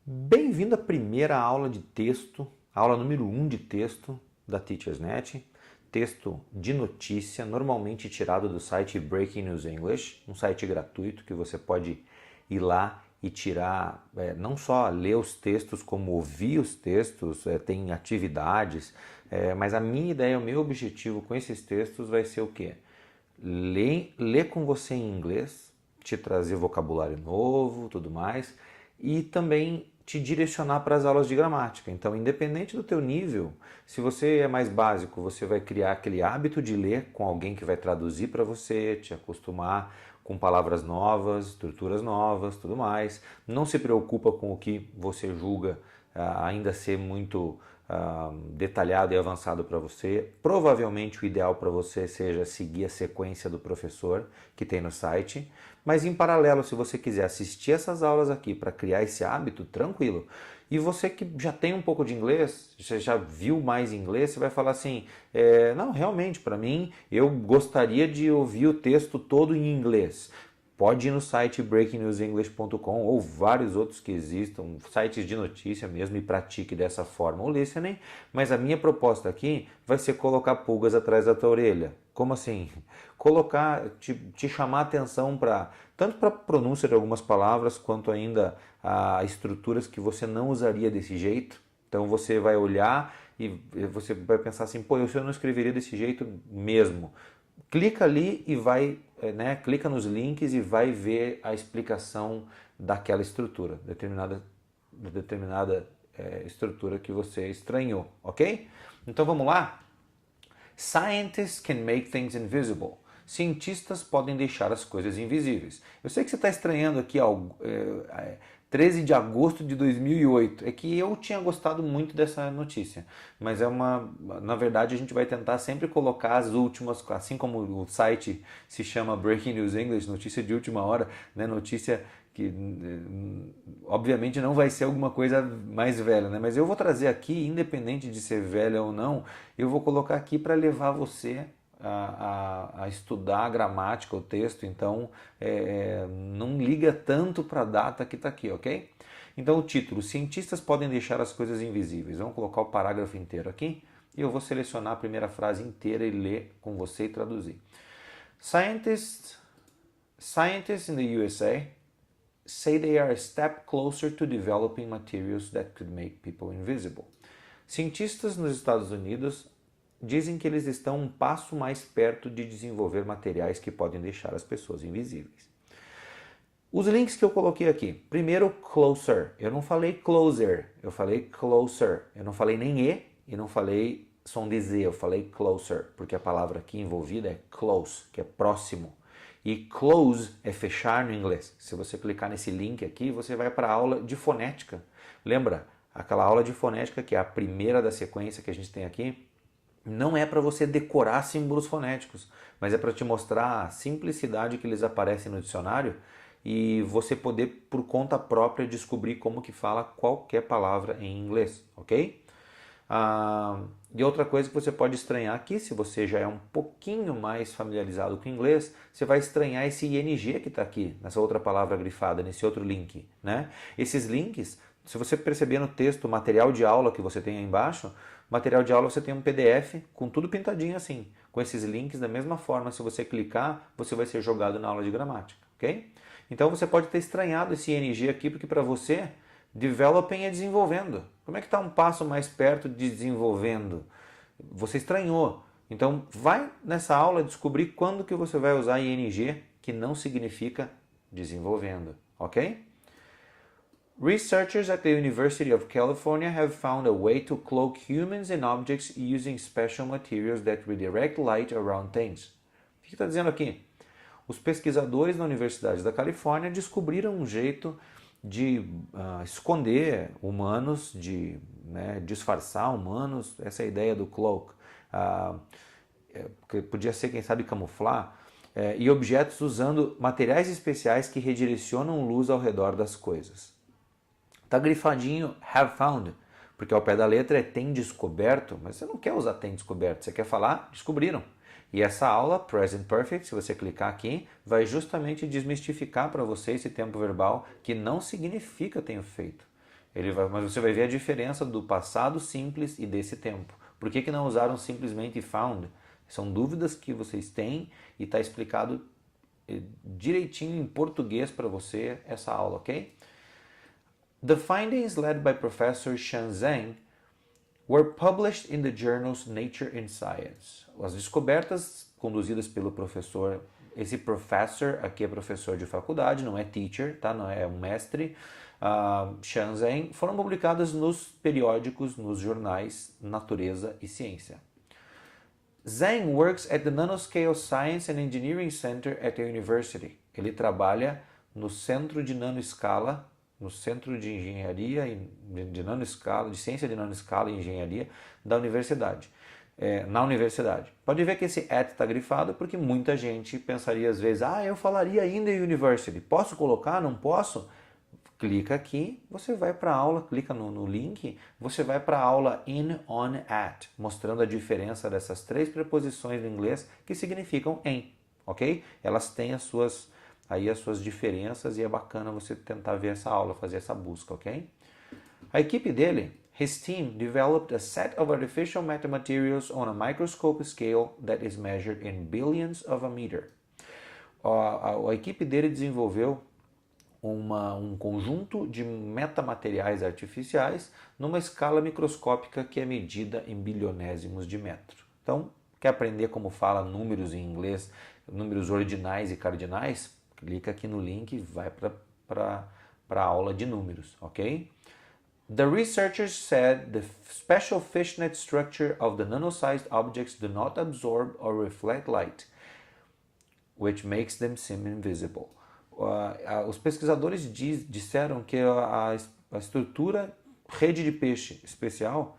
Bem-vindo à primeira aula de texto, aula número 1 de texto da TeachersNet. Texto de notícia, normalmente tirado do site Breaking News English, um site gratuito que você pode ir lá e tirar, não só ler os textos, como ouvir os textos, tem atividades, mas a minha ideia, o meu objetivo com esses textos vai ser o quê? Ler com você em inglês, te trazer vocabulário novo, tudo mais, e também te direcionar para as aulas de gramática. Então, independente do teu nível, se você é mais básico, você vai criar aquele hábito de ler com alguém que vai traduzir para você, te acostumar com palavras novas, estruturas novas, tudo mais. Não se preocupa com o que você julga ainda ser muito detalhado e avançado para você. Provavelmente o ideal para você seja seguir a sequência do professor que tem no site, mas em paralelo, se você quiser assistir essas aulas aqui para criar esse hábito, tranquilo. E você que já tem um pouco de inglês, você já viu mais inglês, você vai falar assim, não, realmente, para mim, eu gostaria de ouvir o texto todo em inglês. Pode ir no site breakingnewsenglish.com ou vários outros que existam, sites de notícia mesmo, e pratique dessa forma o listening, mas a minha proposta aqui vai ser colocar pulgas atrás da tua orelha. Como assim? Colocar, te chamar a atenção para tanto para a pronúncia de algumas palavras, quanto ainda a estruturas que você não usaria desse jeito. Então você vai olhar e você vai pensar assim, pô, eu não escreveria desse jeito mesmo. Clica ali e vai, clica nos links e vai ver a explicação daquela estrutura, determinada estrutura que você estranhou, ok? Então vamos lá? Scientists can make things invisible. Cientistas podem deixar as coisas invisíveis. Eu sei que você está estranhando aqui 13 de agosto de 2008. É que eu tinha gostado muito dessa notícia, mas na verdade a gente vai tentar sempre colocar as últimas, assim como o site se chama Breaking News English, notícia de última hora, né? Notícia que obviamente não vai ser alguma coisa mais velha, né? Mas eu vou trazer aqui, independente de ser velha ou não, eu vou colocar aqui para levar você a estudar a gramática, o texto. Então não liga tanto para a data que está aqui, ok? Então o título, cientistas podem deixar as coisas invisíveis. Vamos colocar o parágrafo inteiro aqui e eu vou selecionar a primeira frase inteira e ler com você e traduzir. Scientists in the USA say they are a step closer to developing materials that could make people invisible. Cientistas nos Estados Unidos dizem que eles estão um passo mais perto de desenvolver materiais que podem deixar as pessoas invisíveis. Os links que eu coloquei aqui. Primeiro, closer. Eu não falei closer, eu falei closer. Eu não falei nem e não falei som de Z, eu falei closer, porque a palavra aqui envolvida é close, que é próximo. E close é fechar no inglês. Se você clicar nesse link aqui, você vai para a aula de fonética. Lembra? Aquela aula de fonética que é a primeira da sequência que a gente tem aqui, não é para você decorar símbolos fonéticos, mas é para te mostrar a simplicidade que eles aparecem no dicionário e você poder, por conta própria, descobrir como que fala qualquer palavra em inglês, ok? E outra coisa que você pode estranhar aqui, se você já é um pouquinho mais familiarizado com o inglês, você vai estranhar esse ing que está aqui, nessa outra palavra grifada, nesse outro link, né? Esses links, se você perceber no texto, o material de aula que você tem aí embaixo, material de aula você tem um PDF com tudo pintadinho assim, com esses links da mesma forma. Se você clicar, você vai ser jogado na aula de gramática, ok? Então você pode ter estranhado esse ing aqui, porque para você, developing é desenvolvendo. Como é que está um passo mais perto de desenvolvendo? Você estranhou. Então vai nessa aula descobrir quando que você vai usar ing, que não significa desenvolvendo, ok? Researchers at the University of California have found a way to cloak humans and objects using special materials that redirect light around things. O que está dizendo aqui? Os pesquisadores na Universidade da Califórnia descobriram um jeito de esconder humanos, de disfarçar humanos, essa é a ideia do cloak, que podia ser, quem sabe, camuflar, e objetos usando materiais especiais que redirecionam luz ao redor das coisas. Tá grifadinho have found, porque ao pé da letra é tem descoberto, mas você não quer usar tem descoberto, você quer falar descobriram. E essa aula, Present Perfect, se você clicar aqui, vai justamente desmistificar para você esse tempo verbal que não significa tenho feito. Mas você vai ver a diferença do passado simples e desse tempo. Por que não usaram simplesmente found? São dúvidas que vocês têm e está explicado direitinho em português para você essa aula, ok? The findings led by Professor Shan Zhang were published in the journals Nature and Science. As descobertas conduzidas pelo professor, esse professor aqui é professor de faculdade, não é teacher, tá? Não é um mestre, Shan Zhang, foram publicadas nos periódicos, nos jornais Natureza e Ciência. Zhang works at the Nanoscale Science and Engineering Center at the university. Ele trabalha no Centro de Nanoscala, no Centro de Engenharia de Nanoscala, de Ciência de Nanoscala e Engenharia da universidade. Na universidade. Pode ver que esse at está grifado porque muita gente pensaria às vezes, eu falaria in the university. Posso colocar? Não posso? Clica aqui, você vai para a aula, clica no link, você vai para a aula in, on, at, mostrando a diferença dessas três preposições do inglês que significam em, ok? Elas têm as suas diferenças e é bacana você tentar ver essa aula, fazer essa busca, ok? A equipe dele, his team, developed a set of artificial metamaterials on a microscope scale that is measured in billions of a meter. A equipe dele desenvolveu um conjunto de metamateriais artificiais numa escala microscópica que é medida em bilionésimos de metro. Então, quer aprender como fala números em inglês, números ordinais e cardinais? Clica aqui no link e vai para a aula de números, ok? The researchers said the special fishnet structure of the nano-sized objects do not absorb or reflect light, which makes them seem invisible. Os pesquisadores disseram que a estrutura rede de peixe especial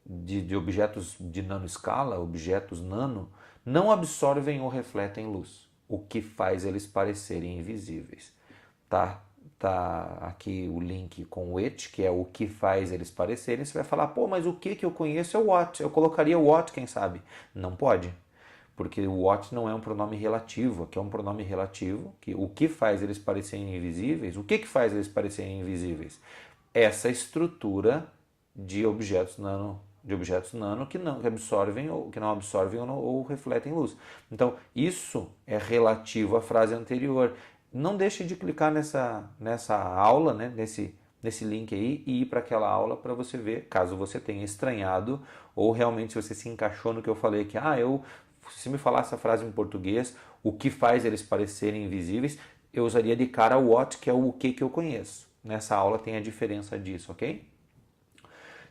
de objetos de nanoescala, objetos nano, não absorvem ou refletem luz, o que faz eles parecerem invisíveis. Tá aqui o link com o it, que é o que faz eles parecerem. Você vai falar, mas o que eu conheço é o what. Eu colocaria o what, quem sabe? Não pode. Porque o what não é um pronome relativo, aqui é um pronome relativo, que o que faz eles parecerem invisíveis, o que faz eles parecerem invisíveis? Essa estrutura de objetos nano que não absorvem ou refletem luz. Então, isso é relativo à frase anterior. Não deixe de clicar nessa aula, né, nesse link aí e ir para aquela aula para você ver, caso você tenha estranhado ou realmente se você se encaixou no que eu falei aqui, se me falasse a frase em português, o que faz eles parecerem invisíveis, eu usaria de cara o what, que é o que eu conheço. Nessa aula tem a diferença disso, ok?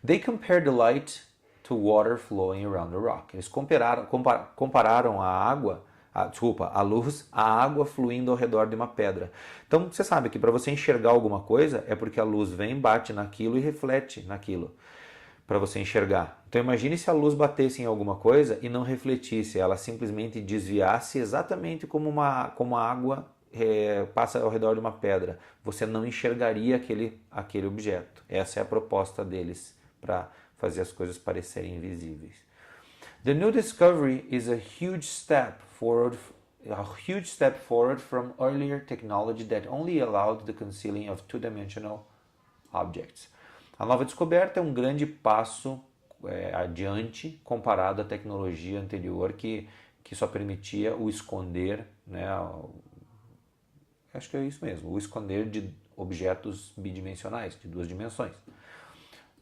They compared the light to water flowing around the rock. Eles compararam a luz à água fluindo ao redor de uma pedra. Então, você sabe que para você enxergar alguma coisa é porque a luz vem, bate naquilo e reflete naquilo. Para você enxergar. Então imagine se a luz batesse em alguma coisa e não refletisse, ela simplesmente desviasse exatamente como a água passa ao redor de uma pedra. Você não enxergaria aquele objeto. Essa é a proposta deles para fazer as coisas parecerem invisíveis. The new discovery is a huge step forward from earlier technology that only allowed the concealing of two-dimensional objects. A nova descoberta é um grande passo adiante comparado à tecnologia anterior que só permitia o esconder, né, acho que é isso mesmo, o esconder de objetos bidimensionais, de duas dimensões.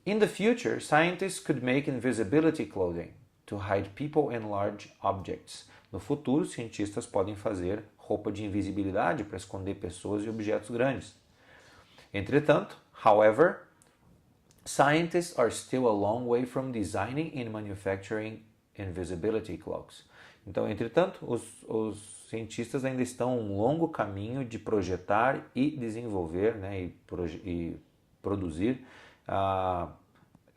In the future, scientists could make invisibility clothing to hide people and large objects. No futuro, cientistas podem fazer roupa de invisibilidade para esconder pessoas e objetos grandes. Entretanto, however, scientists are still a long way from designing and manufacturing invisibility cloaks. Então, entretanto, os cientistas ainda estão a um longo caminho de projetar e desenvolver, né, e produzir,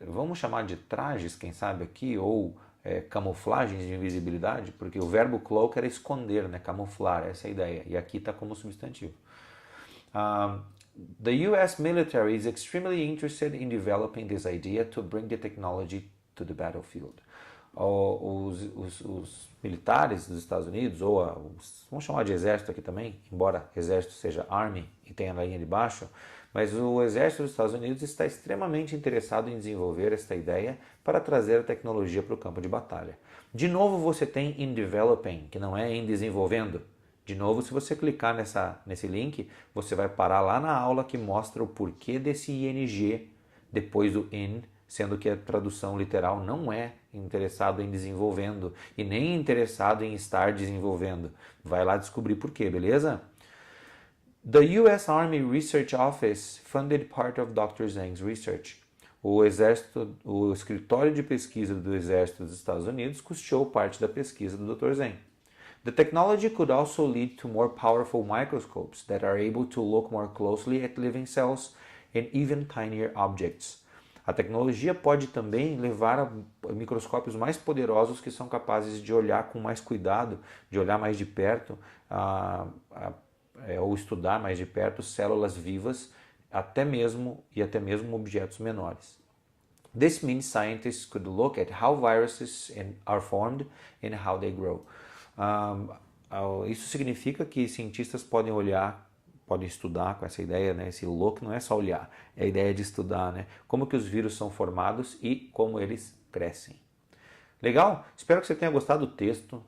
vamos chamar de trajes, quem sabe aqui, ou camuflagens de invisibilidade, porque o verbo cloak era esconder, né, camuflar, essa é a ideia, e aqui está como substantivo. The US military is extremely interested in developing this idea to bring the technology to the battlefield. Os militares dos Estados Unidos, vamos chamar de exército aqui também, embora exército seja Army e tenha a linha de baixo, Mas o exército dos Estados Unidos está extremamente interessado em desenvolver esta ideia para trazer a tecnologia para o campo de batalha. De novo você tem in developing, que não é em desenvolvendo. De novo, se você clicar nesse link, você vai parar lá na aula que mostra o porquê desse ing depois do in, sendo que a tradução literal não é interessado em desenvolvendo e nem interessado em estar desenvolvendo. Vai lá descobrir porquê, beleza? The U.S. Army Research Office funded part of Dr. Zhang's research. O escritório de pesquisa do Exército dos Estados Unidos custeou parte da pesquisa do Dr. Zhang. The technology could also lead to more powerful microscopes that are able to look more closely at living cells and even tinier objects. A tecnologia pode também levar a microscópios mais poderosos que são capazes de olhar com mais cuidado, de olhar mais de perto, ou estudar mais de perto células vivas, até mesmo objetos menores. This means scientists could look at how viruses are formed and how they grow. Isso significa que cientistas podem estudar com essa ideia, né? Esse look não é só olhar, é a ideia de estudar, né? Como que os vírus são formados e como eles crescem. Legal? Espero que você tenha gostado do texto,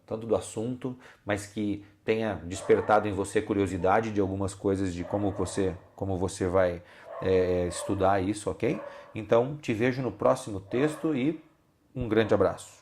tanto do assunto, mas que tenha despertado em você curiosidade de algumas coisas de como você vai estudar isso, ok? Então, te vejo no próximo texto e um grande abraço.